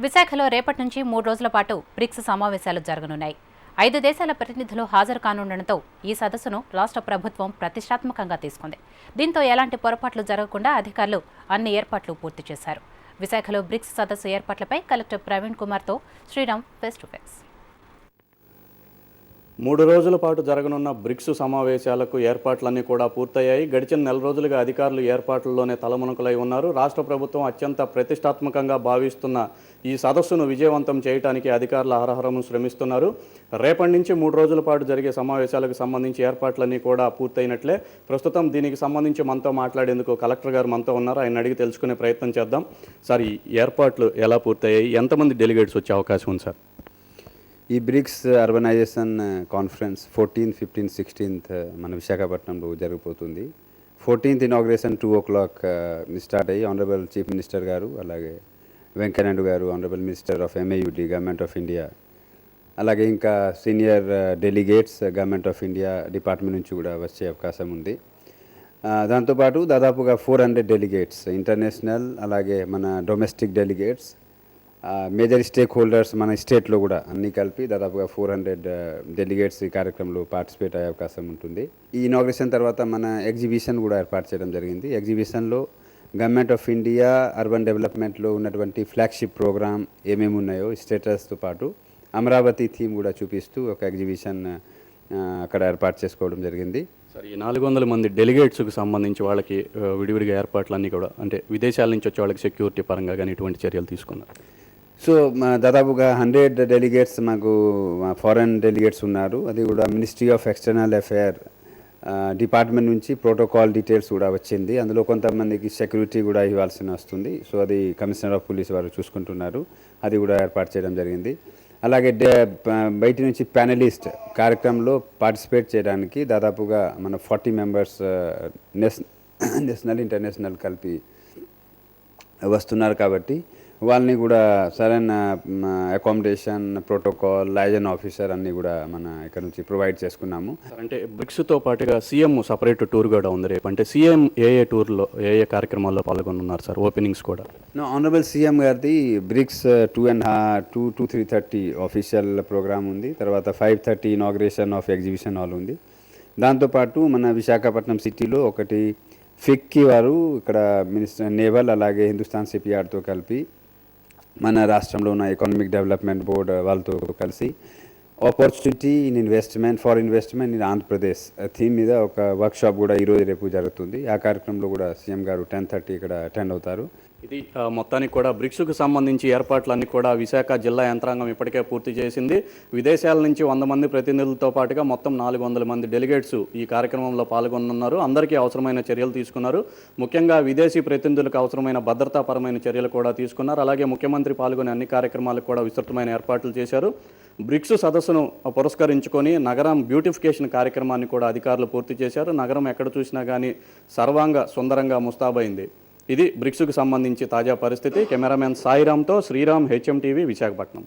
విశాఖలో రేపటి నుంచి 3 రోజుల పాటు బ్రిక్స్ సమావేశాలు జరగనున్నాయి. 5 దేశాల ప్రతినిధులు హాజరు కానుండటంతో ఈ సదస్సును రాష్ట్ర ప్రభుత్వం ప్రతిష్టాత్మకంగా తీసుకుంది. దీంతో ఎలాంటి పొరపాట్లు జరగకుండా అధికారులు అన్ని ఏర్పాట్లు పూర్తి చేశారు. విశాఖలో బ్రిక్స్ సదస్సు ఏర్పాట్లపై కలెక్టర్ ప్రవీణ్ కుమార్తో శ్రీరామ్ ఫేస్ టు ఫేస్. 3 రోజుల పాటు జరగనున్న బ్రిక్స్ సమావేశాలకు ఏర్పాట్లన్నీ కూడా పూర్తయ్యాయి. గడిచిన నెల రోజులుగా అధికారులు ఏర్పాట్లలోనే తలమునకలై ఉన్నారు. రాష్ట్ర ప్రభుత్వం అత్యంత ప్రతిష్టాత్మకంగా భావిస్తున్న ఈ సదస్సును విజయవంతం చేయడానికి అధికారులు అహరహరము శ్రమిస్తున్నారు. రేపటి నుంచి 3 రోజుల పాటు జరిగే సమావేశాలకు సంబంధించి ఏర్పాట్లన్నీ కూడా పూర్తయినట్లే. ప్రస్తుతం దీనికి సంబంధించి మనతో మాట్లాడేందుకు కలెక్టర్ గారు మనతో ఉన్నారు. ఆయన అడిగి తెలుసుకునే ప్రయత్నం చేద్దాం. సార్, ఈ ఏర్పాట్లు ఎలా పూర్తయ్యాయి? ఎంతమంది డెలిగేట్స్ వచ్చే అవకాశం ఉంది సార్? ఈ బ్రిక్స్ అర్బనైజేషన్ కాన్ఫరెన్స్ 14, 15, 16 మన విశాఖపట్నంలో జరిగిపోతుంది. 14th ఇనాగ్రేషన్ 2 o'clock స్టార్ట్ అయ్యి ఆనరబుల్ చీఫ్ మినిస్టర్ గారు, అలాగే వెంకయ్యనాయుడు గారు, honourable minister of MAUD government of India, అలాగే ఇంకా senior delegates government of India department నుంచి కూడా వచ్చే అవకాశం ఉంది. దాంతోపాటు దాదాపుగా 400 డెలిగేట్స్ ఇంటర్నేషనల్, అలాగే మన domestic delegates, major stake holders మన స్టేట్లో కూడా అన్నీ కలిపి దాదాపుగా 400 డెలిగేట్స్ ఈ కార్యక్రమంలో పార్టిసిపేట్ అయ్యే అవకాశం ఉంటుంది. ఈ ఇనాగ్రేషన్ తర్వాత మన ఎగ్జిబిషన్ కూడా ఏర్పాటు చేయడం జరిగింది. ఎగ్జిబిషన్లో గవర్నమెంట్ ఆఫ్ ఇండియా అర్బన్ డెవలప్మెంట్లో ఉన్నటువంటి ఫ్లాగ్షిప్ ప్రోగ్రామ్ ఏమేమి ఉన్నాయో స్టేటస్తో పాటు అమరావతి థీమ్ కూడా చూపిస్తూ ఒక ఎగ్జిబిషన్ అక్కడ ఏర్పాటు చేసుకోవడం జరిగింది. సార్, ఈ 400 మంది డెలిగేట్స్కి సంబంధించి వాళ్ళకి విడివిడిగా ఏర్పాట్లన్నీ కూడా అంటే విదేశాల నుంచి వచ్చే వాళ్ళకి సెక్యూరిటీ పరంగా కానీ ఇటువంటి చర్యలు తీసుకున్నారు. సో దాదాపుగా 100 డెలిగేట్స్ మాకు ఫారెన్ డెలిగేట్స్ ఉన్నారు. అది కూడా ministry of external affair department నుంచి ప్రోటోకాల్ డీటెయిల్స్ కూడా వచ్చింది. అందులో కొంతమందికి సెక్యూరిటీ కూడా ఇవ్వాల్సి వస్తుంది. సో అది కమిషనర్ ఆఫ్ పోలీస్ వారు చూసుకుంటున్నారు. అది కూడా ఏర్పాటు చేయడం జరిగింది. అలాగే బయట నుంచి ప్యానలిస్ట్ కార్యక్రమంలో పార్టిసిపేట్ చేయడానికి దాదాపుగా మన 40 మెంబర్స్ నేషనల్ ఇంటర్నేషనల్ కలిపి వస్తున్నారు. కాబట్టి వాళ్ళని కూడా సరైన అకామిడేషన్, ప్రోటోకాల్, లైజన్ ఆఫీసర్ అన్నీ కూడా మన ఇక్కడ నుంచి ప్రొవైడ్ చేసుకున్నాము. అంటే బ్రిక్స్తో పాటుగా సీఎం సపరేట్ టూర్ కూడా ఉంది రేపు. అంటే సీఎం ఏ టూర్లో ఏ కార్యక్రమాల్లో పాల్గొన్నారు సార్? ఓపెనింగ్స్ కూడా ఆనరబుల్ సీఎం గారిది బ్రిక్స్ 2 to 3:30 ఆఫీషియల్ ప్రోగ్రామ్ ఉంది. తర్వాత 5:30 ఇనాగ్రేషన్ ఆఫ్ ఎగ్జిబిషన్ హాల్ ఉంది. దాంతోపాటు మన విశాఖపట్నం సిటీలో ఒకటి ఫిక్కీ వారు ఇక్కడ మినిస్టర్ నేవల్, అలాగే హిందుస్థాన్ షిప్యార్డ్తో కలిపి మన రాష్ట్రంలో ఉన్న ఎకనామిక్ డెవలప్మెంట్ బోర్డ్ వాళ్ళతో కలిసి opportunity in investment for investment in Andhra Pradesh theme మీద ఒక వర్క్షాప్ కూడా ఈరోజు రేపు జరుగుతుంది. ఆ కార్యక్రమంలో కూడా సీఎం గారు 10:30 ఇక్కడ అటెండ్ అవుతారు. ఇది మొత్తానికి కూడా బ్రిక్స్కు సంబంధించి ఏర్పాట్లన్నీ కూడా విశాఖ జిల్లా యంత్రాంగం ఇప్పటికే పూర్తి చేసింది. విదేశాల నుంచి 100 మంది ప్రతినిధులతో పాటుగా మొత్తం 400 మంది డెలిగేట్స్ ఈ కార్యక్రమంలో పాల్గొనున్నారు. అందరికీ అవసరమైన చర్యలు తీసుకున్నారు. ముఖ్యంగా విదేశీ ప్రతినిధులకు అవసరమైన భద్రతాపరమైన చర్యలు కూడా తీసుకున్నారు. అలాగే ముఖ్యమంత్రి పాల్గొనే అన్ని కార్యక్రమాలకు కూడా విస్తృతమైన ఏర్పాట్లు చేశారు. బ్రిక్స్ సదస్సును పురస్కరించుకొని నగరం బ్యూటిఫికేషన్ కార్యక్రమాన్ని కూడా అధికారులు పూర్తి చేశారు. నగరం ఎక్కడ చూసినా కానీ సర్వాంగ సుందరంగా ముస్తాబైంది. ఇది బ్రిక్స్కు సంబంధించి తాజా పరిస్థితి. కెమెరామెన్ సాయిరామ్తో శ్రీరామ్, HM TV, విశాఖపట్నం.